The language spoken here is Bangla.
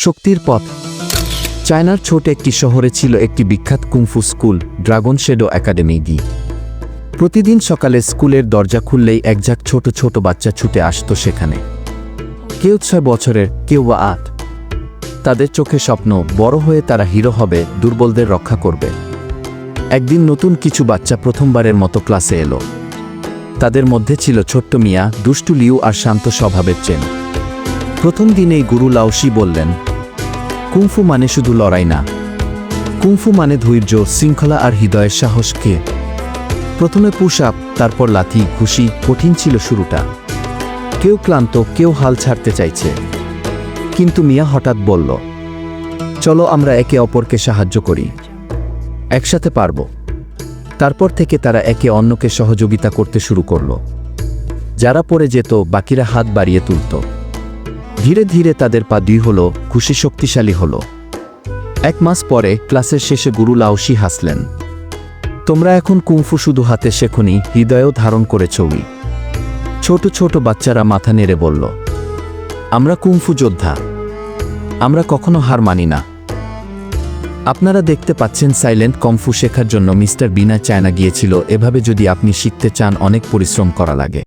শক্তির পথ। চায়নার ছোট একটি শহরে ছিল একটি বিখ্যাত kung fu school, dragon shadow academy D. প্রতিদিন সকালে স্কুলের দরজা খুললেই একঝাঁক ছোট ছোট বাচ্চা ছুটে আসতো সেখানে। কেউ 6 বছরের, কেউ বা 8। তাদের চোখে স্বপ্ন, বড় হয়ে তারা হিরো হবে, দুর্বলদের রক্ষা করবে। একদিন নতুন কিছু বাচ্চা প্রথমবারের মতো ক্লাসে এলো। তাদের মধ্যে ছিল ছোট্ট মিয়া, দুষ্টু লিউ আর শান্ত স্বভাবের চেন। প্রথম দিনেই গুরু লাওশি বললেন, কুংফু মানে শুধু লড়াই না, কুংফু মানে ধৈর্য, শৃঙ্খলা আর হৃদয়ের সাহসকে। প্রথমে পুশ আপ, তারপর লাথি, ঘুষি। কঠিন ছিল শুরুটা। কেউ ক্লান্ত, কেউ হাল ছাড়তে চাইছে। কিন্তু মিয়া হঠাৎ বলল, চলো আমরা একে অপরকে সাহায্য করি, একসাথে পারব। তারপর থেকে তারা একে অন্যকে সহযোগিতা করতে শুরু করল। যারা পড়ে যেত, বাকিরা হাত বাড়িয়ে তুলত। ধীরে ধীরে তাদের পা দুই হল, খুশি শক্তিশালী হল। 1 মাস পরে ক্লাসের শেষে গুরু লাওশি হাসলেন, তোমরা এখন কুংফু শুধু হাতে শেখনি, হৃদয়েও ধারণ করেছই। ছোট ছোট বাচ্চারা মাথা নেড়ে বলল, আমরা কুংফু যোদ্ধা, আমরা কখনো হার মানি না। আপনারা দেখতে পাচ্ছেন সাইলেন্ট কুংফু শেখার জন্য মিস্টার বিনা চায়না গিয়েছিল। এভাবে যদি আপনি শিখতে চান, অনেক পরিশ্রম করা লাগে।